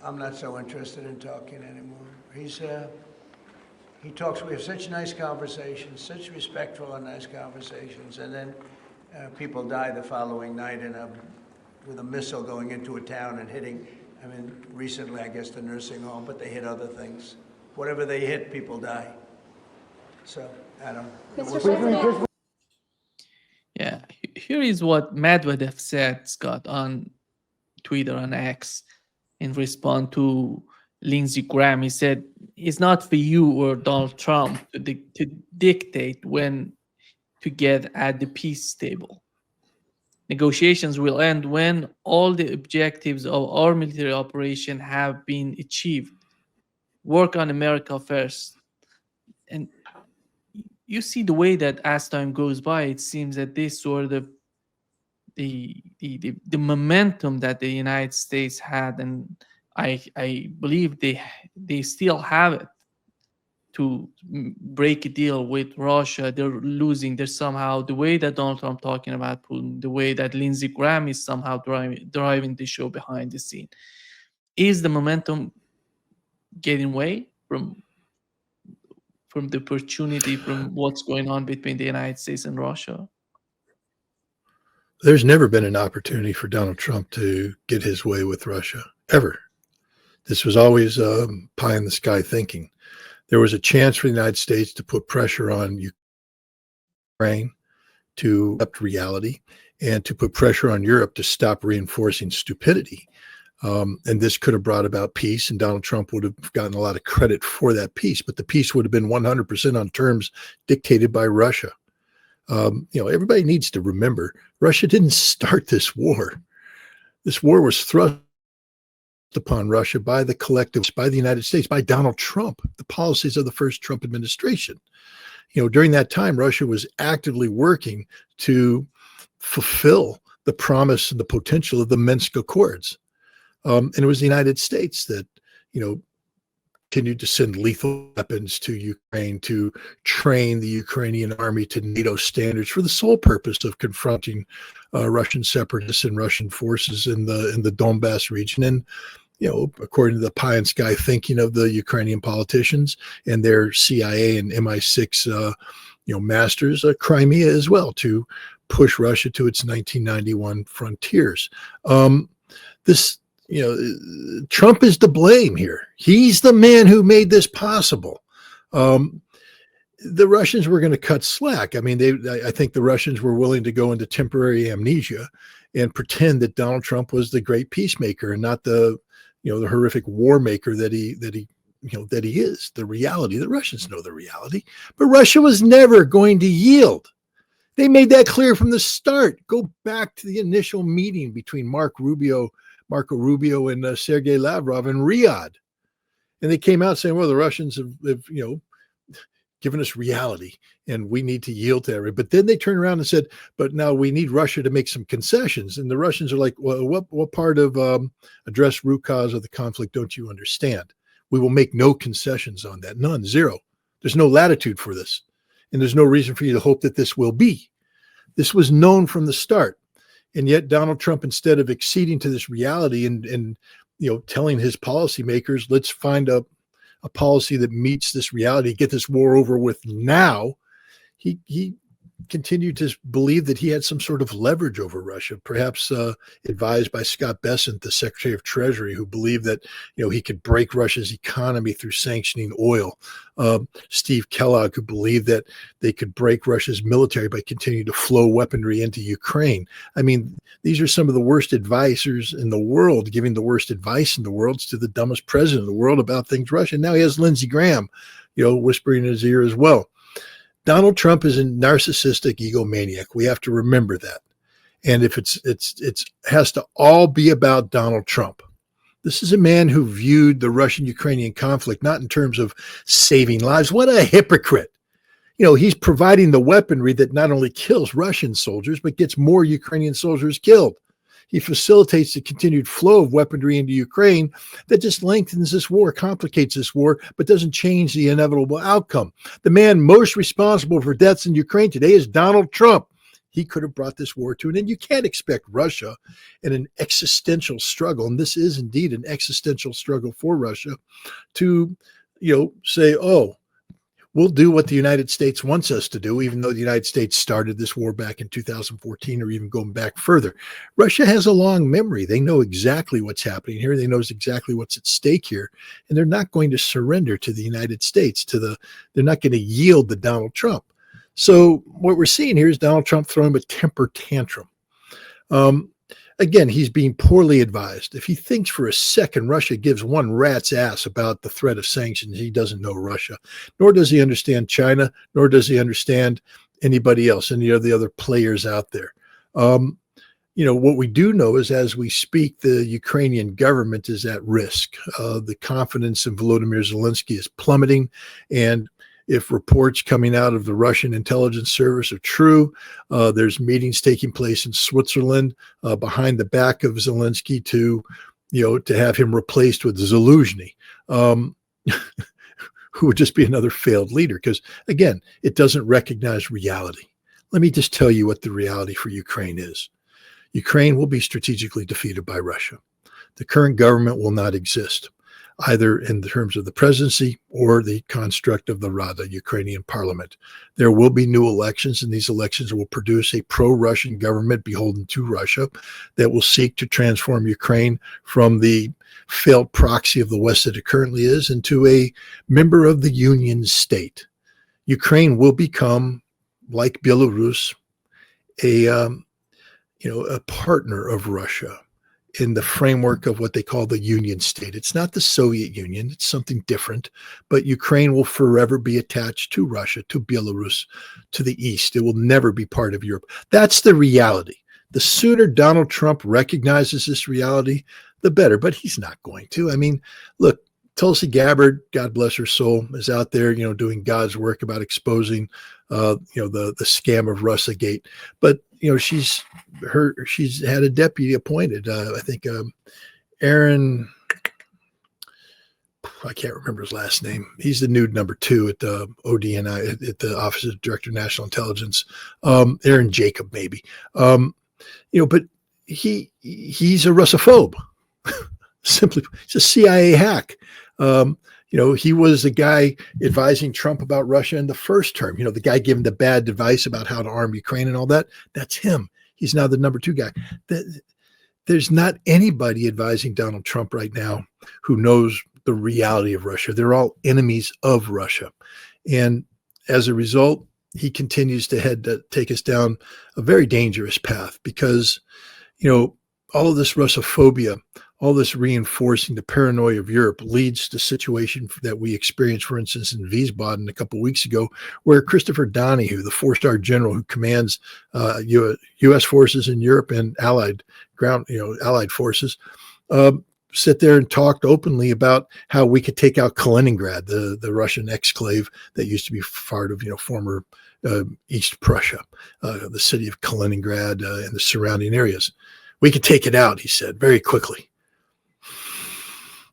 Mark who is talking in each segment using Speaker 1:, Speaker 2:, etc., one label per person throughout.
Speaker 1: I'm not so interested in talking anymore. He talks, we have such nice conversations, such respectful and nice conversations, and then people die the following night with a missile going into a town and hitting, I mean, recently, I guess, the nursing home, but they hit other things. Whatever they hit, people die. So, Adam.
Speaker 2: Yeah, here is what Medvedev said, Scott, on Twitter and X in response to Lindsey Graham. He said, it's not for you or Donald Trump to dictate when to get at the peace table. Negotiations will end when all the objectives of our military operation have been achieved. Work on America first. And you see the way that as time goes by, it seems that this sort of the momentum that the United States had, and I believe they still have it to break a deal with Russia. They're losing. They're somehow, the way that Donald Trump talking about Putin, the way that Lindsey Graham is somehow driving the show behind the scene. Is the momentum getting away from the opportunity, from what's going on between the United States and Russia?
Speaker 3: There's never been an opportunity for Donald Trump to get his way with Russia, ever. This was always pie in the sky thinking. There was a chance for the United States to put pressure on Ukraine to accept reality and to put pressure on Europe to stop reinforcing stupidity. And this could have brought about peace, and Donald Trump would have gotten a lot of credit for that peace, but the peace would have been 100% on terms dictated by Russia. Everybody needs to remember, Russia didn't start this war. This war was thrust upon Russia by the collectives, by the United States, by Donald Trump, the policies of the first Trump administration. During that time, Russia was actively working to fulfill the promise and the potential of the Minsk Accords. And it was the United States that, continued to send lethal weapons to Ukraine, to train the Ukrainian army to NATO standards for the sole purpose of confronting Russian separatists and Russian forces in the Donbass region. And, according to the pie in sky thinking of the Ukrainian politicians and their CIA and MI6, masters, Crimea as well, to push Russia to its 1991 frontiers. Trump is to blame here. He's the man who made this possible. The Russians were going to cut slack. I mean, I think the Russians were willing to go into temporary amnesia and pretend that Donald Trump was the great peacemaker and not the horrific war maker that he is. The reality, the Russians know the reality, but Russia was never going to yield. They made that clear from the start. Go back to the initial meeting between Marco Rubio and Sergei Lavrov in Riyadh. And they came out saying, well, the Russians have given us reality and we need to yield to everybody. But then they turned around and said, but now we need Russia to make some concessions. And the Russians are like, well, what part of address root cause of the conflict don't you understand? We will make no concessions on that. None, zero. There's no latitude for this. And there's no reason for you to hope that this will be. This was known from the start. And yet Donald Trump, instead of acceding to this reality and telling his policymakers, let's find a policy that meets this reality, get this war over with now, he continued to believe that he had some sort of leverage over Russia, perhaps advised by Scott Bessent, the Secretary of Treasury, who believed that he could break Russia's economy through sanctioning oil. Steve Kellogg, who believed that they could break Russia's military by continuing to flow weaponry into Ukraine. I mean, these are some of the worst advisors in the world, giving the worst advice in the world to the dumbest president in the world about things Russian. Now he has Lindsey Graham, whispering in his ear as well. Donald Trump is a narcissistic egomaniac. We have to remember that. And if it's has to all be about Donald Trump. This is a man who viewed the Russian-Ukrainian conflict not in terms of saving lives. What a hypocrite. He's providing the weaponry that not only kills Russian soldiers, but gets more Ukrainian soldiers killed. He facilitates the continued flow of weaponry into Ukraine that just lengthens this war, complicates this war, but doesn't change the inevitable outcome. The man most responsible for deaths in Ukraine today is Donald Trump. He could have brought this war to an end. You can't expect Russia in an existential struggle, and this is indeed an existential struggle for Russia, to, say, oh, we'll do what the United States wants us to do, even though the United States started this war back in 2014 or even going back further. Russia has a long memory. They know exactly what's happening here. They know exactly what's at stake here. And they're not going to surrender to the United States, they're not going to yield to Donald Trump. So what we're seeing here is Donald Trump throwing a temper tantrum. Again, he's being poorly advised. If he thinks for a second Russia gives one rat's ass about the threat of sanctions, he doesn't know Russia, nor does he understand China, nor does he understand anybody else, any of the other players out there. What we do know is, as we speak, the Ukrainian government is at risk. The confidence in Volodymyr Zelensky is plummeting, and if reports coming out of the Russian intelligence service are true, there's meetings taking place in Switzerland behind the back of Zelensky to have him replaced with Zelensky, who would just be another failed leader. Because again, it doesn't recognize reality. Let me just tell you what the reality for Ukraine is. Ukraine will be strategically defeated by Russia. The current government will not exist, either in terms of the presidency or the construct of the Rada, Ukrainian parliament. There will be new elections, and these elections will produce a pro-Russian government beholden to Russia that will seek to transform Ukraine from the failed proxy of the West that it currently is into a member of the Union state. Ukraine will become, like Belarus, a partner of Russia in the framework of what they call the Union state. It's not the Soviet Union, it's something different, but Ukraine will forever be attached to Russia, to Belarus, to the East. It will never be part of Europe. That's the reality. The sooner Donald Trump recognizes this reality, the better, but he's not going to. I mean, look, Tulsi Gabbard, God bless her soul, is out there, doing God's work about exposing, the scam of Russagate. But she's had a deputy appointed. I think Aaron, I can't remember his last name. He's the new number 2 at the ODNI, at the Office of Director of National Intelligence. Aaron Jacob, maybe. But he's a Russophobe. Simply, he's a CIA hack. He was the guy advising Trump about Russia in the first term. The guy giving the bad advice about how to arm Ukraine and all that. That's him. He's now the number 2 guy. There's not anybody advising Donald Trump right now who knows the reality of Russia. They're all enemies of Russia. And as a result, he continues to take us down a very dangerous path because, all of this Russophobia, all this reinforcing the paranoia of Europe leads to a situation that we experienced, for instance, in Wiesbaden a couple of weeks ago, where Christopher Donahue, the 4-star general who commands U.S. forces in Europe and allied forces, sit there and talked openly about how we could take out Kaliningrad, the Russian exclave that used to be part of, former East Prussia, the city of Kaliningrad and the surrounding areas. We could take it out, he said, very quickly.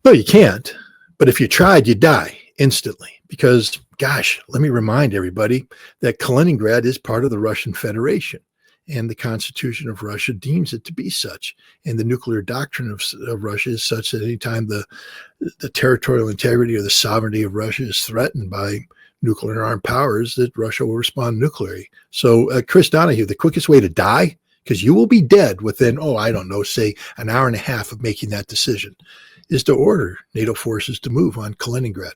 Speaker 3: No, you can't. But if you tried, you'd die instantly. Because, gosh, let me remind everybody that Kaliningrad is part of the Russian Federation. And the Constitution of Russia deems it to be such. And the nuclear doctrine of Russia is such that anytime the territorial integrity or the sovereignty of Russia is threatened by nuclear armed powers, that Russia will respond nuclearly. So, Chris Donahue, the quickest way to die, because you will be dead within, say an hour and a half of making that decision, is to order NATO forces to move on Kaliningrad.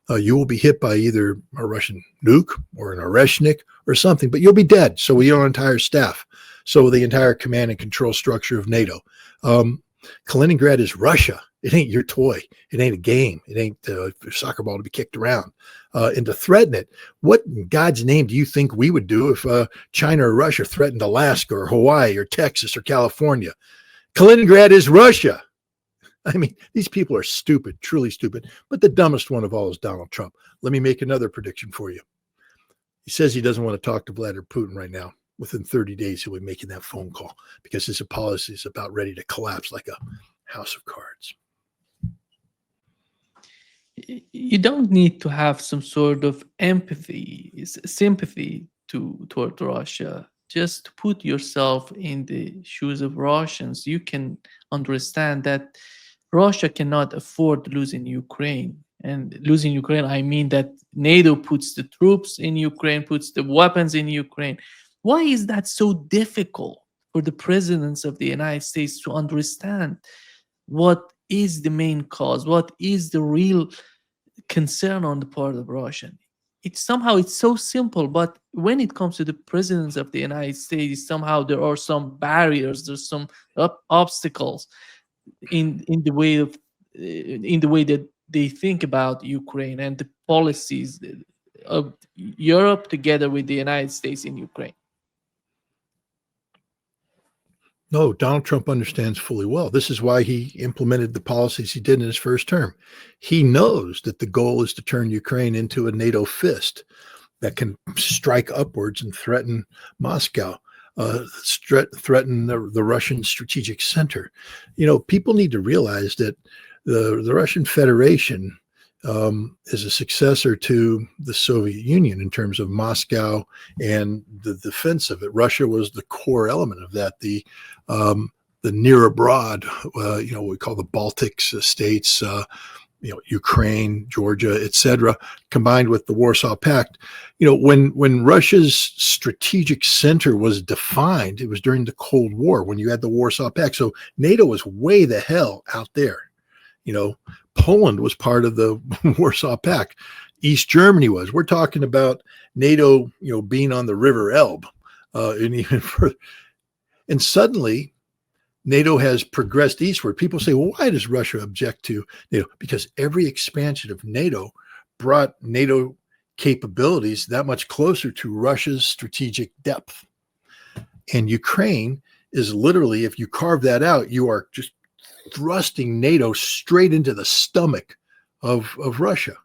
Speaker 3: You will be hit by either a Russian nuke or an Oreshnik or something, but you'll be dead. So will your entire staff. So will the entire command and control structure of NATO. Kaliningrad is Russia. It ain't your toy. It ain't a game. It ain't a soccer ball to be kicked around. And to threaten it, what in God's name do you think we would do if China or Russia threatened Alaska or Hawaii or Texas or California? Kaliningrad is Russia. I mean, these people are stupid, truly stupid. But the dumbest one of all is Donald Trump. Let me make another prediction for you. He says he doesn't want to talk to Vladimir Putin right now. Within 30 days, he'll be making that phone call because his policy is about ready to collapse like a house of cards.
Speaker 2: You don't need to have some sort of empathy, sympathy toward Russia just put yourself in the shoes of Russians, you can understand that Russia cannot afford losing Ukraine. And losing Ukraine, I mean that NATO puts the troops in Ukraine, puts the weapons in Ukraine. Why is that so difficult for the presidents of the United States to understand what is the main cause, what is the real concern on the part of Russian? It's so simple, but when it comes to the presidents of the United States, somehow there are some barriers, there's some obstacles in the way of in the way that they think about Ukraine and the policies of Europe together with the United States in Ukraine.
Speaker 3: No, Donald Trump understands fully well. This is why he implemented the policies he did in his first term. He knows that the goal is to turn Ukraine into a NATO fist that can strike upwards and threaten Moscow, threaten the Russian strategic center. You know, people need to realize that the Russian Federation is a successor to the Soviet Union in terms of Moscow and the defense of it. Russia was the core element of that. The near abroad, we call the Baltic states, Ukraine, Georgia, etc., combined with the Warsaw Pact. You know, when Russia's strategic center was defined, it was during the Cold War when you had the Warsaw Pact. So NATO was way the hell out there. You know, Poland was part of the Warsaw Pact. East Germany was. We're talking about NATO, being on the River Elbe, and even further. And suddenly, NATO has progressed eastward. People say, well, why does Russia object to NATO? Because every expansion of NATO brought NATO capabilities that much closer to Russia's strategic depth. And Ukraine is literally, if you carve that out, you are just thrusting NATO straight into the stomach of Russia.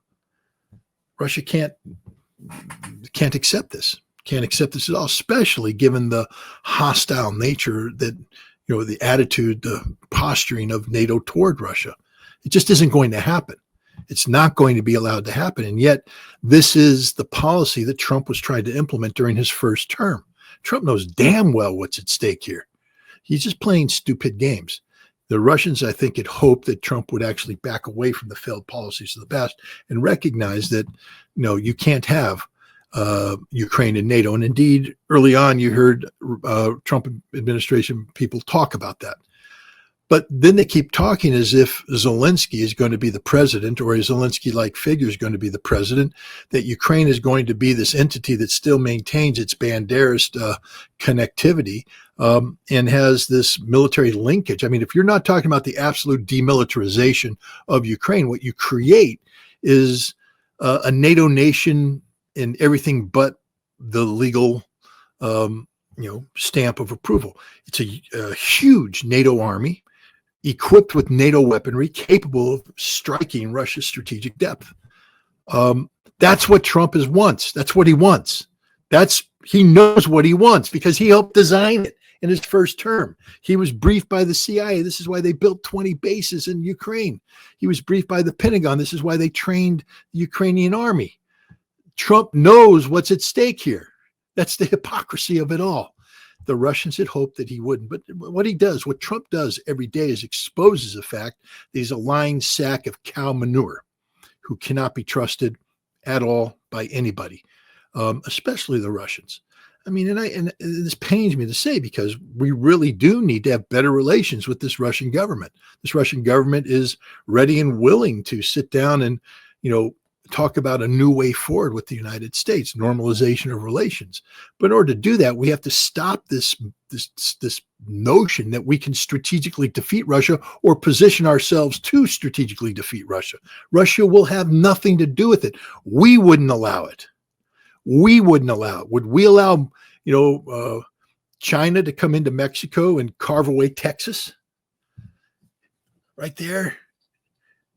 Speaker 3: Russia can't accept this. Can't accept this at all, especially given the hostile nature that, the attitude, the posturing of NATO toward Russia. It just isn't going to happen. It's not going to be allowed to happen. And yet this is the policy that Trump was trying to implement during his first term. Trump knows damn well what's at stake here. He's just playing stupid games. The Russians, I think, had hoped that Trump would actually back away from the failed policies of the past and recognize that, you can't have Ukraine and NATO. And indeed, early on, you heard Trump administration people talk about that. But then they keep talking as if Zelensky is going to be the president, or a Zelensky-like figure is going to be the president, that Ukraine is going to be this entity that still maintains its Banderist connectivity and has this military linkage. I mean, if you're not talking about the absolute demilitarization of Ukraine, what you create is a NATO nation in everything but the legal stamp of approval. It's a huge NATO army equipped with NATO weaponry, capable of striking Russia's strategic depth. That's what Trump wants. That's what he wants. He knows what he wants because he helped design it in his first term. He was briefed by the CIA. This is why they built 20 bases in Ukraine. He was briefed by the Pentagon. This is why they trained the Ukrainian army. Trump knows what's at stake here. That's the hypocrisy of it all. The Russians had hoped that he wouldn't. But what Trump does every day is exposes the fact that he's a lying sack of cow manure who cannot be trusted at all by anybody, especially the Russians. I mean, and this pains me to say because we really do need to have better relations with this Russian government. This Russian government is ready and willing to sit down and, talk about a new way forward with the United States, normalization of relations. But in order to do that, we have to stop this notion that we can strategically defeat Russia or position ourselves to strategically defeat Russia. Russia will have nothing to do with it. We wouldn't allow it. We wouldn't allow it. Would we allow, China to come into Mexico and carve away Texas? Right there.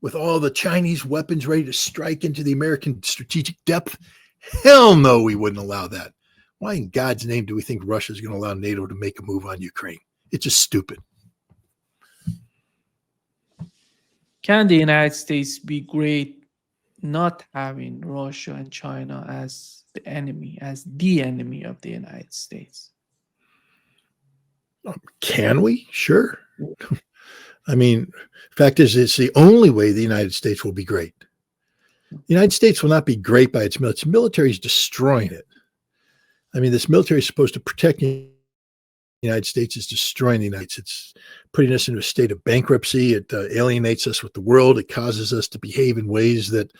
Speaker 3: With all the Chinese weapons ready to strike into the American strategic depth? Hell no, we wouldn't allow that. Why in God's name do we think Russia is going to allow NATO to make a move on Ukraine? It's just stupid.
Speaker 2: Can the United States be great not having Russia and China as the enemy of the United States?
Speaker 3: Can we? Sure. I mean, fact is, it's the only way the United States will be great. The United States will not be great by its military. Its military is destroying it. I mean, this military is supposed to protect the United States. Is destroying the United States. It's putting us into a state of bankruptcy. It alienates us with the world. It causes us to behave in ways that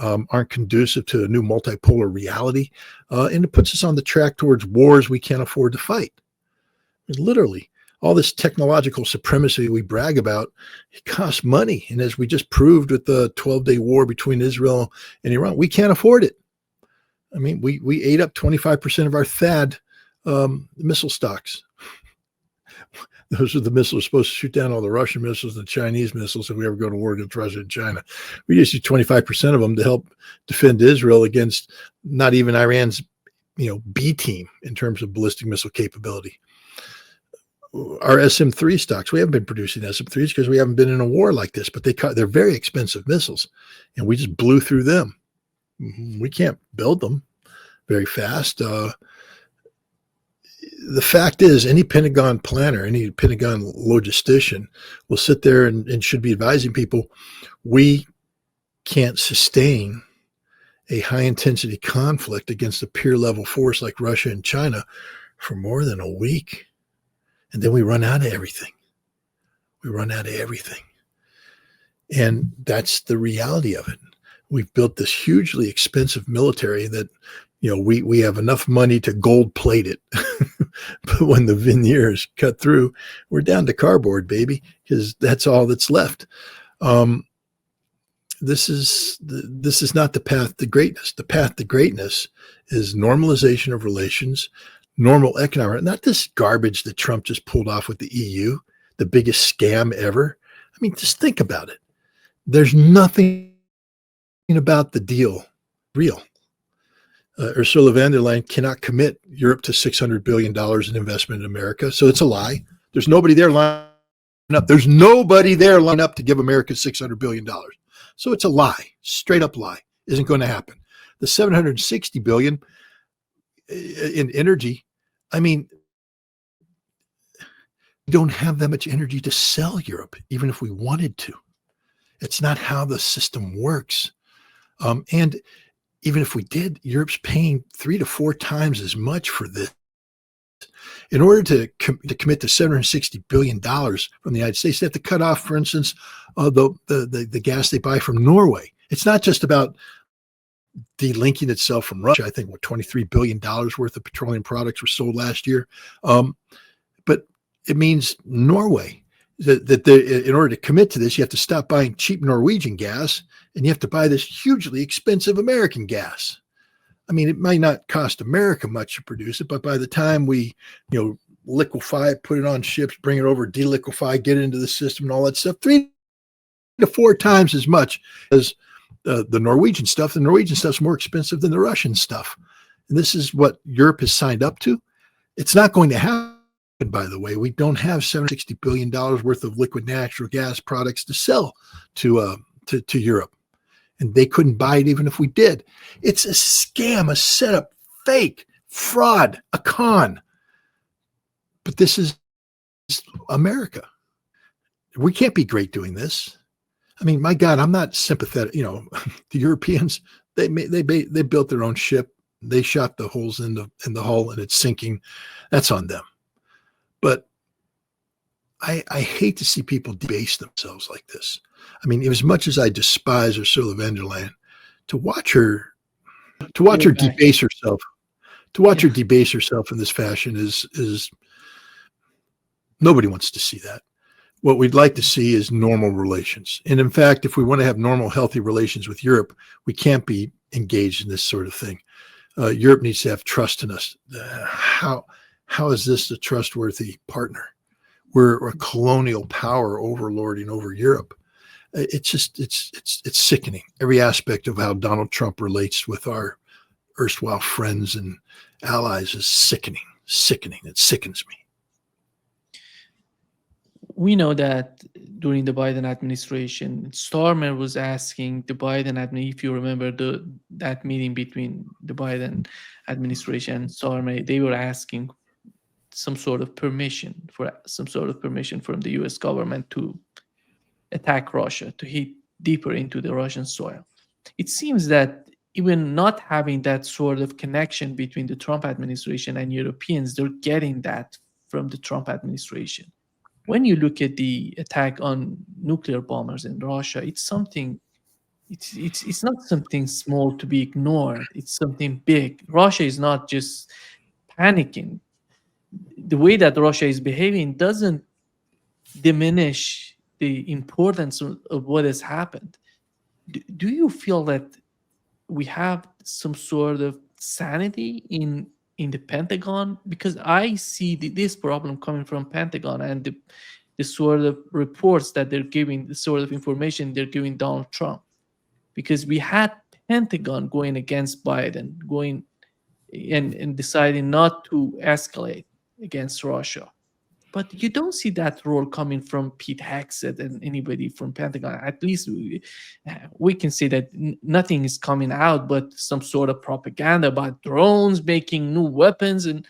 Speaker 3: aren't conducive to a new multipolar reality. And it puts us on the track towards wars we can't afford to fight. I mean, literally, all this technological supremacy we brag about, it costs money. And as we just proved with the 12-day war between Israel and Iran, we can't afford it. I mean, we ate up 25% of our THAAD missile stocks. Those are the missiles supposed to shoot down all the Russian missiles and the Chinese missiles if we ever go to war against Russia and China. We just use 25% of them to help defend Israel against not even Iran's, B team in terms of ballistic missile capability. Our SM-3 stocks, we haven't been producing SM-3s because we haven't been in a war like this, but they're very expensive missiles, and we just blew through them. We can't build them very fast. The fact is, any Pentagon planner, any Pentagon logistician will sit there and should be advising people, we can't sustain a high-intensity conflict against a peer-level force like Russia and China for more than a week. And then we run out of everything. And that's the reality of it. We've built this hugely expensive military that, we have enough money to gold plate it. But when the veneers cut through, we're down to cardboard, baby, because that's all that's left. This is not the path to greatness. The path to greatness is normalization of relations, normal economic, not this garbage that Trump just pulled off with the EU, the biggest scam ever. I mean, just think about it. There's nothing about the deal real. Ursula von der Leyen cannot commit Europe to $600 billion in investment in America. So it's a lie. There's nobody there lining up. There's nobody there lining up to give America $600 billion. So it's a lie, straight up lie. Isn't going to happen. The $760 billion in energy, I mean, we don't have that much energy to sell Europe, even if we wanted to. It's not how the system works. And even if we did, Europe's paying 3 to 4 times as much for this. In order to commit to $760 billion from the United States, they have to cut off, for instance, the gas they buy from Norway. It's not just about delinking itself from Russia. I think $23 billion worth of petroleum products were sold last year. But it means Norway, that in order to commit to this, you have to stop buying cheap Norwegian gas and you have to buy this hugely expensive American gas. I mean, it might not cost America much to produce it, but by the time we, liquefy it, put it on ships, bring it over, deliquefy, get it into the system and all that stuff, 3 to 4 times as much as the Norwegian stuff. The Norwegian stuff's more expensive than the Russian stuff. And this is what Europe has signed up to. It's not going to happen, by the way. We don't have $760 billion worth of liquid natural gas products to sell to Europe. And they couldn't buy it even if we did. It's a scam, a setup, fake, fraud, a con. But this is America. We can't be great doing this. I mean, my God, I'm not sympathetic. The Europeans, they built their own ship. They shot the holes in the hull and it's sinking. That's on them. But I hate to see people debase themselves like this. I mean, as much as I despise Ursula von der Leyen, to watch her debase herself, in this fashion is nobody wants to see that. What we'd like to see is normal relations. And in fact, if we want to have normal, healthy relations with Europe, we can't be engaged in this sort of thing. Europe needs to have trust in us. How is this a trustworthy partner? We're a colonial power overlording over Europe. It's sickening. Every aspect of how Donald Trump relates with our erstwhile friends and allies is sickening. It sickens me.
Speaker 2: We know that during the Biden administration, Starmer was asking the Biden administration, if you remember that meeting between the Biden administration and Starmer, they were asking some sort of permission from the US government to attack Russia, to hit deeper into the Russian soil. It seems that even not having that sort of connection between the Trump administration and Europeans, they're getting that from the Trump administration. When you look at the attack on nuclear bombers in Russia, it's something. It's not something small to be ignored. It's something big. Russia is not just panicking. The way that Russia is behaving doesn't diminish the importance of what has happened. Do you feel that we have some sort of sanity in the Pentagon? Because I see this problem coming from Pentagon and the sort of reports that they're giving, the sort of information they're giving Donald Trump. Because we had Pentagon going against Biden, going and deciding not to escalate against Russia. But you don't see that role coming from Pete Hegseth and anybody from Pentagon. At least we can say that nothing is coming out but some sort of propaganda about drones making new weapons. And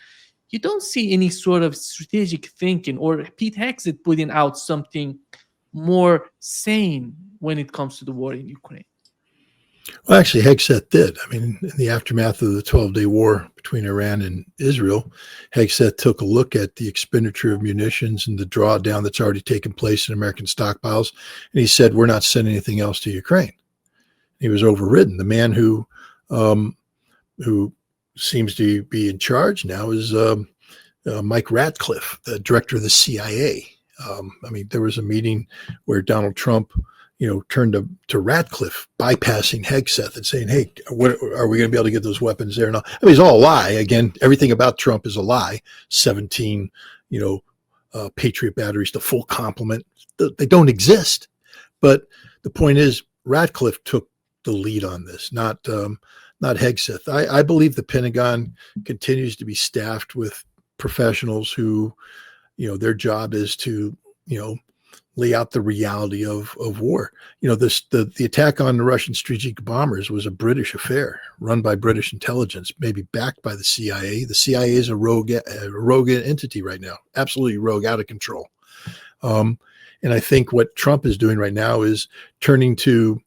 Speaker 2: you don't see any sort of strategic thinking or Pete Hegseth putting out something more sane when it comes to the war in Ukraine.
Speaker 3: Well, actually, Hegseth did. I mean, in the aftermath of the 12-day war between Iran and Israel, Hegseth took a look at the expenditure of munitions and the drawdown that's already taken place in American stockpiles, and he said, "We're not sending anything else to Ukraine." He was overridden. The man who seems to be in charge now is Mike Ratcliffe, the director of the CIA. I mean, there was a meeting where Donald Trump turned to Ratcliffe, bypassing Hegseth and saying, "Hey, what, are we going to be able to get those weapons there?" And all. I mean, it's all a lie. Again, everything about Trump is a lie. 17, Patriot batteries, the full complement. They don't exist. But the point is, Ratcliffe took the lead on this, not Hegseth. I believe the Pentagon continues to be staffed with professionals who, their job is to, lay out the reality of war. The attack on the Russian strategic bombers was a British affair run by British intelligence, maybe backed by the CIA. The CIA is a rogue entity right now, absolutely rogue, out of control. And I think what Trump is doing right now is turning to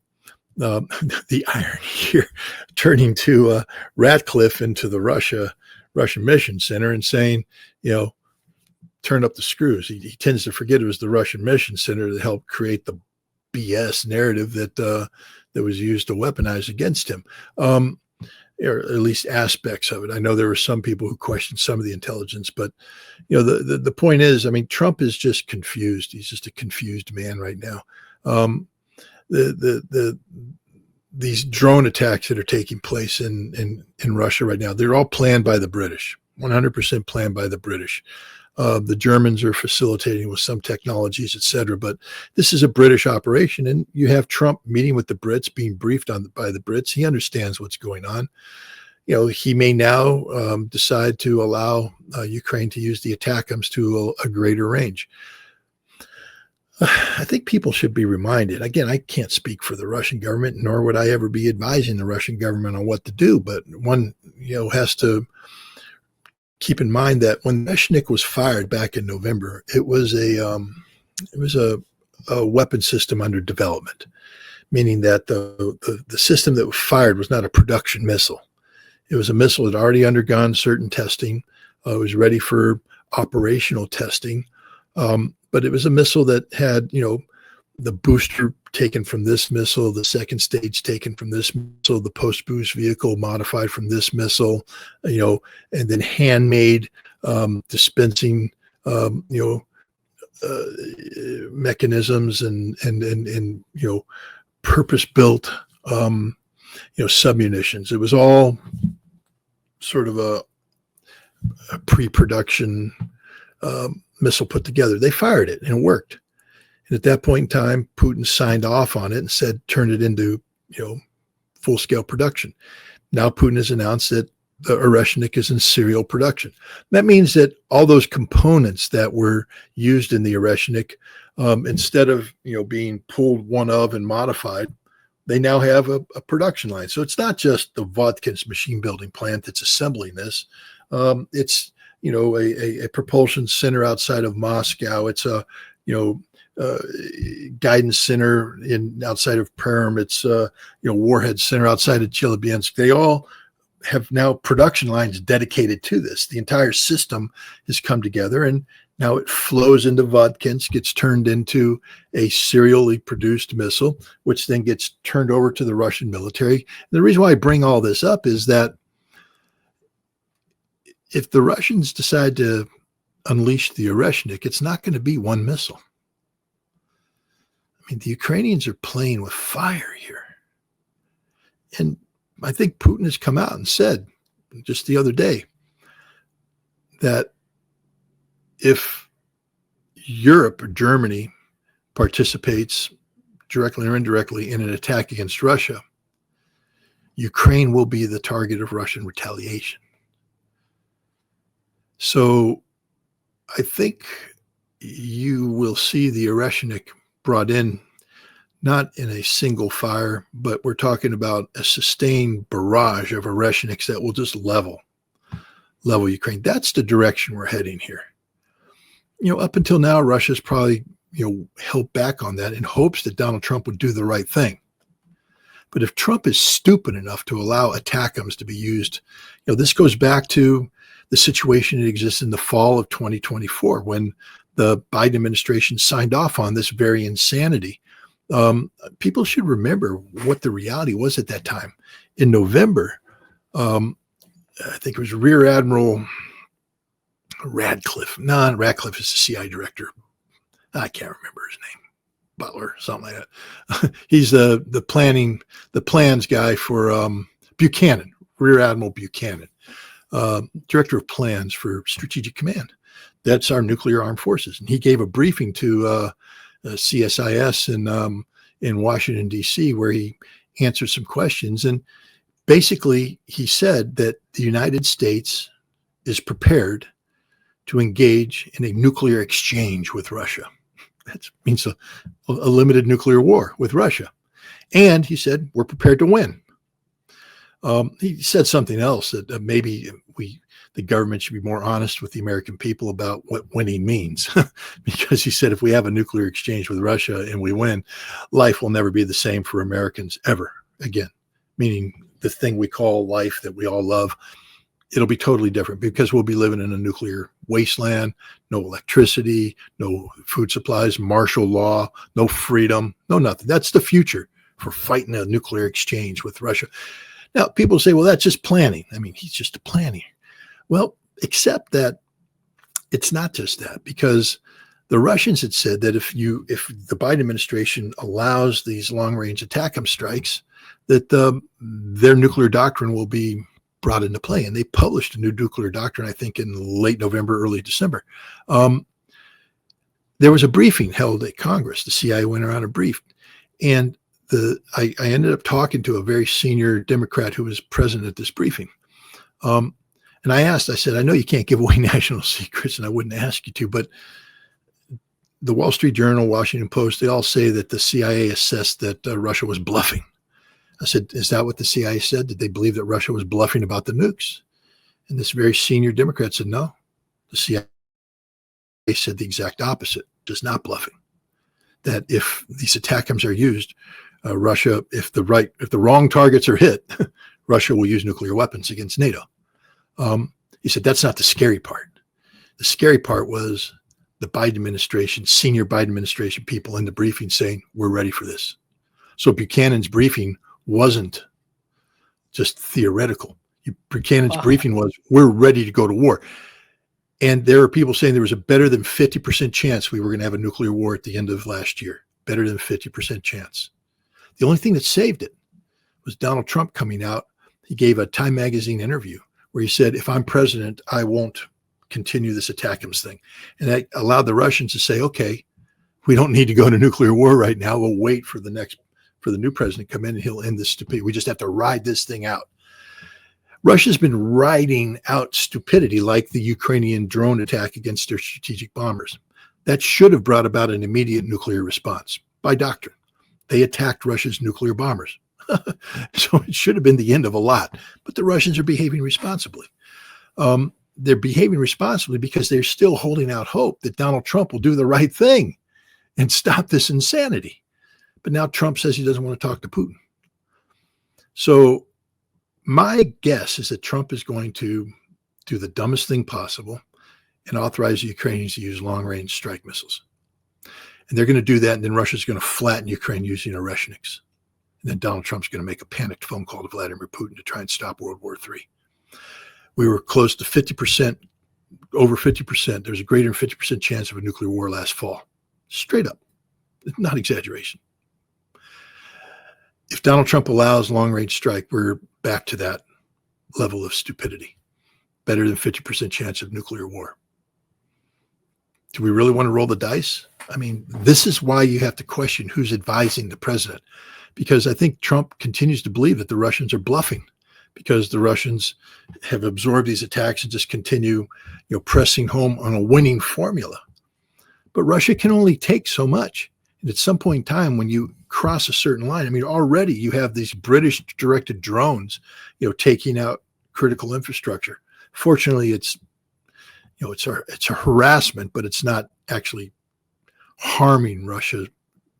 Speaker 3: the irony here, turning to Ratcliffe into the Russian Mission Center and saying, turn up the screws. He tends to forget it was the Russian Mission Center that helped create the BS narrative that was used to weaponize against him, or at least aspects of it. I know there were some people who questioned some of the intelligence, but the point is, I mean, Trump is just confused. He's just a confused man right now. These drone attacks that are taking place in Russia right now, they're all planned by the British, 100% planned by the British. The Germans are facilitating with some technologies, et cetera, but this is a British operation, and you have Trump meeting with the Brits, being briefed by the Brits. He understands what's going on. He may now decide to allow Ukraine to use the ATACMS to a greater range. I think people should be reminded. Again, I can't speak for the Russian government, nor would I ever be advising the Russian government on what to do. But one, has to keep in mind that when Meshnik was fired back in November, it was a weapon system under development, meaning that the system that was fired was not a production missile. It was a missile that had already undergone certain testing. It was ready for operational testing. But it was a missile that had, the booster taken from this missile, the second stage taken from this missile, the post-boost vehicle modified from this missile, and then handmade dispensing, mechanisms and purpose-built, submunitions. It was all sort of a pre-production missile put together. They fired it and it worked. And at that point in time, Putin signed off on it and said, turn it into, full-scale production. Now Putin has announced that the Oreshnik is in serial production. That means that all those components that were used in the Oreshnik, instead of, being pulled one of and modified, they now have a production line. So it's not just the Vodkin's machine building plant that's assembling this. It's a propulsion center outside of Moscow. It's a, guidance center outside of Perm. It's warhead center outside of Chelyabinsk. They all have now production lines dedicated to this. The entire system has come together, and now it flows into Vodkinsk, gets turned into a serially produced missile, which then gets turned over to the Russian military. And the reason why I bring all this up is that if the Russians decide to unleash the Oreshnik, it's not going to be one missile. I mean, the Ukrainians are playing with fire here. And I think Putin has come out and said just the other day that if Europe or Germany participates directly or indirectly in an attack against Russia, Ukraine will be the target of Russian retaliation. So I think you will see the Oreshnik brought in, not in a single fire, but we're talking about a sustained barrage of Oreshniks that will just level Ukraine. That's the direction we're heading here. Up until now, Russia's probably, held back on that in hopes that Donald Trump would do the right thing. But if Trump is stupid enough to allow ATACMS to be used, this goes back to the situation that exists in the fall of 2024 when the Biden administration signed off on this very insanity. People should remember what the reality was at that time. In November, I think it was Rear Admiral Radcliffe. No, Radcliffe is the CIA director. I can't remember his name. Butler, something like that. He's the plans guy for Buchanan, Rear Admiral Buchanan, director of plans for Strategic Command. That's our nuclear armed forces. And he gave a briefing to CSIS in Washington, D.C., where he answered some questions. And basically, he said that the United States is prepared to engage in a nuclear exchange with Russia. That means a limited nuclear war with Russia. And he said, we're prepared to win. He said something else that maybe the government should be more honest with the American people about what winning means. Because he said, if we have a nuclear exchange with Russia and we win, life will never be the same for Americans ever again. Meaning the thing we call life that we all love, it'll be totally different because we'll be living in a nuclear wasteland, no electricity, no food supplies, martial law, no freedom, no nothing. That's the future for fighting a nuclear exchange with Russia. Now, people say, well, that's just planning. I mean, he's just a planning. Well, except that it's not just that, because the Russians had said that if the Biden administration allows these long-range ATACMS strikes, that their nuclear doctrine will be brought into play. And they published a new nuclear doctrine, I think, in late November, early December. There was a briefing held at Congress. The CIA went around and briefed. And I ended up talking to a very senior Democrat who was present at this briefing. And I said, I know you can't give away national secrets, and I wouldn't ask you to, but the Wall Street Journal, Washington Post, they all say that the CIA assessed that Russia was bluffing. I said, is that what the CIA said? Did they believe that Russia was bluffing about the nukes? And this very senior Democrat said, no. The CIA said the exact opposite, just not bluffing. That if these ATACMS are used, Russia, if the wrong targets are hit, Russia will use nuclear weapons against NATO. He said, that's not the scary part. The scary part was the Biden administration, senior Biden administration people in the briefing saying, we're ready for this. So Buchanan's briefing wasn't just theoretical. Buchanan's briefing was, we're ready to go to war. And there are people saying there was a better than 50% chance we were going to have a nuclear war at the end of last year. Better than 50% chance. The only thing that saved it was Donald Trump coming out. He gave a Time magazine interview where he said, if I'm president, I won't continue this ATACMS thing. And that allowed the Russians to say, okay, we don't need to go into nuclear war right now. We'll wait for the new president to come in and he'll end this stupidity. We just have to ride this thing out. Russia's been riding out stupidity like the Ukrainian drone attack against their strategic bombers. That should have brought about an immediate nuclear response by doctrine. They attacked Russia's nuclear bombers. So it should have been the end of a lot, but the Russians are behaving responsibly. they're behaving responsibly because they're still holding out hope that Donald Trump will do the right thing and stop this insanity. But now Trump says he doesn't want to talk to Putin. So my guess is that Trump is going to do the dumbest thing possible and authorize the Ukrainians to use long-range strike missiles. And they're going to do that, and then Russia's going to flatten Ukraine using Oreshniks. And then Donald Trump's going to make a panicked phone call to Vladimir Putin to try and stop World War III. We were close to 50%, over 50%. There's a greater than 50% chance of a nuclear war last fall. Straight up. Not exaggeration. If Donald Trump allows long-range strike, we're back to that level of stupidity. Better than 50% chance of nuclear war. Do we really want to roll the dice? I mean, this is why you have to question who's advising the president, because I think Trump continues to believe that the Russians are bluffing because the Russians have absorbed these attacks and just continue, pressing home on a winning formula. But Russia can only take so much. And at some point in time, when you cross a certain line, I mean, already you have these British directed drones, taking out critical infrastructure. Fortunately, it's a harassment, but it's not actually harming Russia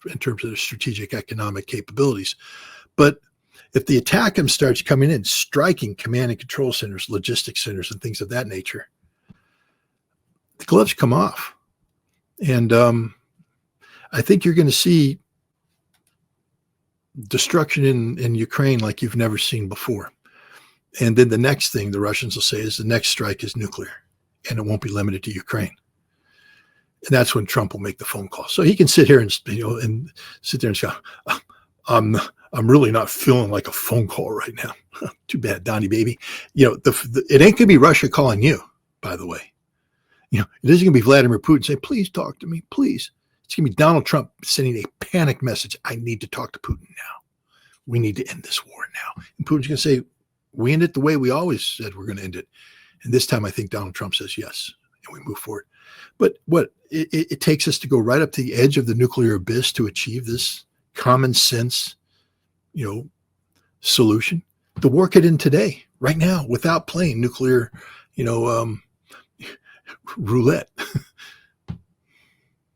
Speaker 3: in terms of their strategic economic capabilities. But if the ATACMS starts coming in, striking command and control centers, logistics centers, and things of that nature, the gloves come off. And I think you're going to see destruction in Ukraine like you've never seen before. And then the next thing the Russians will say is the next strike is nuclear, and it won't be limited to Ukraine. And that's when Trump will make the phone call. So he can sit here and sit there and say, I'm really not feeling like a phone call right now. Too bad, Donnie baby. It ain't gonna be Russia calling you, by the way. It isn't gonna be Vladimir Putin saying, please talk to me, please. It's gonna be Donald Trump sending a panic message. I need to talk to Putin now. We need to end this war now. And Putin's gonna say, we end it the way we always said we're gonna end it. And this time I think Donald Trump says yes, and we move forward. But what it takes us to go right up to the edge of the nuclear abyss to achieve this common sense, solution. The war could end today, right now, without playing nuclear, roulette.